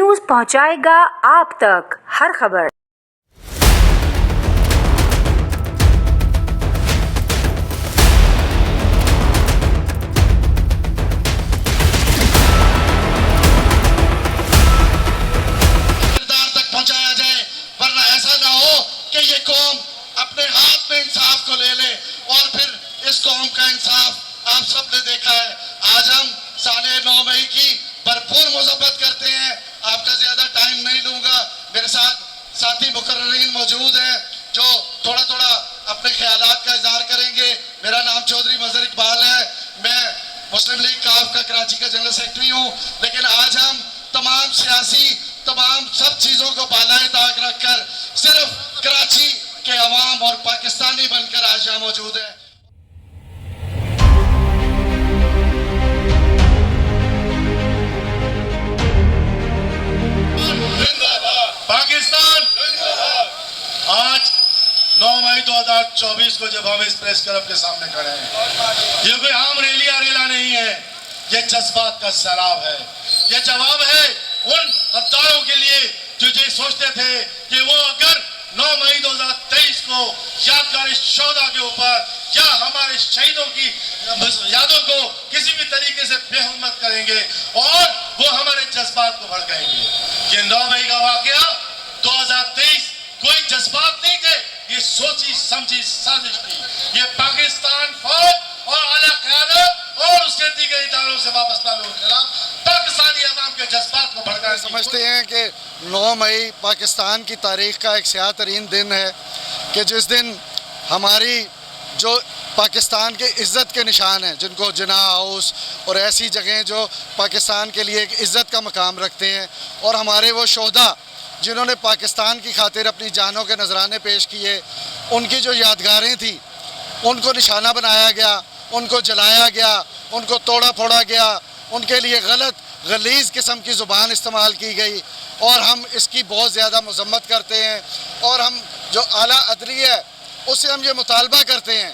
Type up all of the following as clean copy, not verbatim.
News पहुंचाएगा आप तक हर खबर। अपने हाथ में इंसाफ को ले ले और फिर इस कौम का इंसाफ आप सब ने देखा है। आज हम साले 9 मई की भरपूर मुज़ब्बत करते हैं। आपका ज्यादा टाइम नहीं लूंगा। मेरे साथ साथी मुकर्ररीन मौजूद हैं जो थोड़ा थोड़ा अपने ख्यालात का इजहार करेंगे। मेरा नाम चौधरी मजहर इकबाल है। मैं मुस्लिम लीग काफ का कराची का जनरल सेक्रेटरी हूँ। लेकिन आज हम तमाम सियासी तमाम सब चीजों को बालाए ताक रखकर सिर्फ कराची के अवाम और पाकिस्तानी बनकर आज यहाँ मौजूद है। पाकिस्तान आज 9 मई 2024 को जब हम इस प्रेस क्लब के सामने खड़े हैं, ये कोई आम रेला नहीं है, ये जज्बात का सैलाब है। ये जवाब है उन गद्दारों के लिए जो ये सोचते थे कि वो अगर 9 मई 2023 को यादगार शोधा के ऊपर या हमारे शहीदों की यादों को किसी भी तरीके से बेहुरमत करेंगे और वो हमारे जज्बात को भड़काएंगे। ये 9 मई का वाकया 2023 कोई जज्बात नहीं थे, ये सोची समझी साजिश थी। ये पाकिस्तान फौज और आला क़यादत और उसके दीगर इदारों से वाबस्ता लोगों के खिलाफ पाकिस्तानी अवाम के जज्बात को भड़काने समझते हैं कि 9 मई पाकिस्तान की तारीख़ का एक स्याह तरीन दिन है कि जिस दिन हमारी जो पाकिस्तान के इज़्ज़त के निशान हैं, जिनको जिना हाउस और ऐसी जगहें जो पाकिस्तान के लिए एक इज़्ज़त का मकाम रखते हैं, और हमारे वो शोधा जिन्होंने पाकिस्तान की खातिर अपनी जानों के नजराने पेश किए, उनकी जो यादगारें थी उनको निशाना बनाया गया, उनको जलाया गया, उनको तोड़ा फोड़ा गया, उनके लिए गलत गलीज़ किस्म की ज़ुबान इस्तेमाल की गई। और हम इसकी बहुत ज़्यादा मज़म्मत करते हैं। और हम जो आला अदलिया है उससे हम ये मुतालबा करते हैं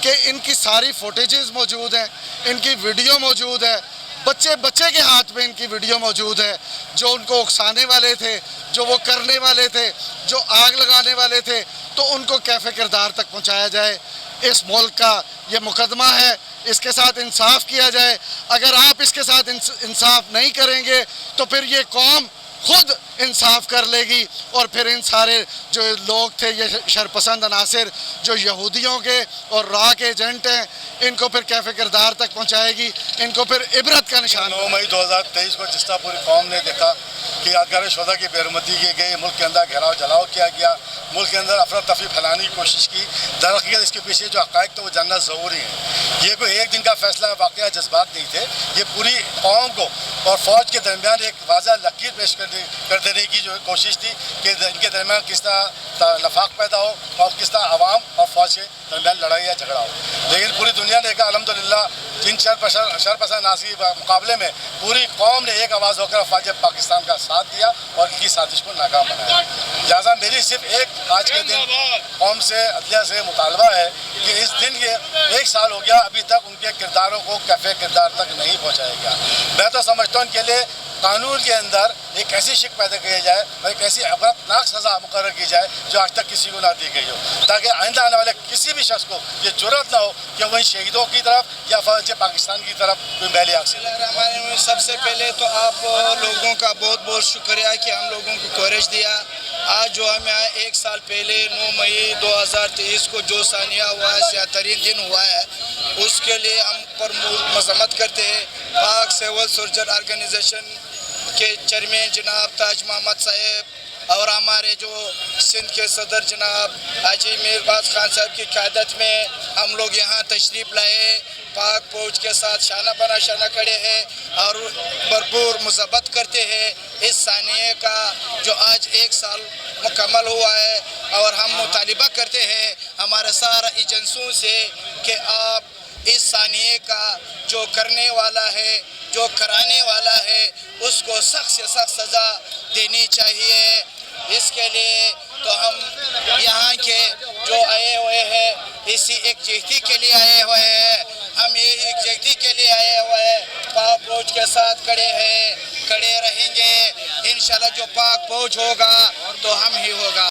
कि इनकी सारी फुटेजेस मौजूद हैं, इनकी वीडियो मौजूद है, बच्चे के हाथ में इनकी वीडियो मौजूद है, जो उनको उकसाने वाले थे, जो वो करने वाले थे, जो आग लगाने वाले थे, तो उनको कैफ़े किरदार तक पहुंचाया जाए। इस मुल्क का ये मुकदमा है, इसके साथ इंसाफ किया जाए। अगर आप इसके साथ इंसाफ नहीं करेंगे तो फिर ये कौम खुद इंसाफ कर लेगी और फिर इन सारे जो लोग थे, ये शरपसंद अनासिर जो यहूदियों के और रा के एजेंट हैं, इनको फिर कैफ़े किरदार तक पहुंचाएगी, इनको फिर इबरत का निशान। 9 मई 2023 को जिस तरह पूरी कौम ने देखा कि यादगार शोधा की बेरुमती की गई, मुल्क के अंदर घेराव जलाव किया गया, मुल्क के अंदर अफरा तफरी फैलाने की कोशिश की, दरअसल इसके पीछे जो हक़ाइक़ थे वो जानना ज़रूरी है। ये कोई एक दिन का फैसला वाक़या जज्बात नहीं थे, ये पूरी कौम को और फ़ौज के दरमियान एक वाज़ह लकीर पेश कर देने की जो कोशिश थी कि इनके दरमियान किस तरह नफाक पैदा हो और किस तरह आवाम और फ़ौज के दरमियान लड़ाई या झगड़ा हो। लेकिन पूरी दुनिया ने देखा अल्हम्दुलिल्लाह जिन शरपसंद नाज़ी मुकाबले में पूरी कौम ने एक आवाज़ होकर अफ़वाज पाकिस्तान का साथ दिया और इनकी साजिश को नाकाम बनाया। लिहाजा मेरी सिर्फ एक आज के दिन कौम से अदलिया से मुतालबा है कि इस दिन ये 1 साल हो गया, अभी तक उनके किरदारों को कैफ़े किरदार तक नहीं पहुँचाया गया। मैं तो समझता हूँ इनके लिए कानून के अंदर एक ऐसी शिक पैदा की जाए और एक ऐसी अबरतनाक सज़ा मुकर्रर की जाए जो आज तक किसी को ना दी गई हो, ताकि आइंदा आने वाले किसी भी शख्स को ये जुर्रत ना हो कि वही शहीदों की तरफ या फौज पाकिस्तान की तरफ कोई मैली आग से। सबसे पहले तो आप लोगों का बहुत बहुत शुक्रिया कि हम लोगों को कवरेज दिया। आज जो हम यहाँ 1 साल पहले 9 मई 2023 को जो सानिया हुआ है, स्यातरीन दिन हुआ है, उसके लिए हम पर मजम्मत करते हैं। पाक सिविल सर्जन ऑर्गेनाइजेशन के चेयरमैन जनाब ताज मोहम्मद साहब और हमारे जो सिंध के सदर जनाब हाजी मीरबाज खान साहब की क़यादत में हम लोग यहाँ तशरीफ़ लाए, पाक फौज के साथ शाना बना शाना खड़े हैं और भरपूर मुसब्बत करते हैं इस सानिए का जो आज 1 साल मुकम्मल हुआ है। और हम मुतालिबा करते हैं हमारे सारा एजेंसियों से कि आप इस सानिए का जो करने वाला है, जो कराने वाला है, उसको सख्त से सख्त सज़ा देनी चाहिए। इसके लिए तो हम यहाँ के जो आए हुए हैं इसी एकजुटती के लिए आए हुए हैं, हम ये एकजुटती के लिए आए हुए हैं, पाक फौज के साथ खड़े हैं, खड़े रहेंगे। انشاءاللہ جو پاک فوج ہوگا تو ہم ہی ہوگا.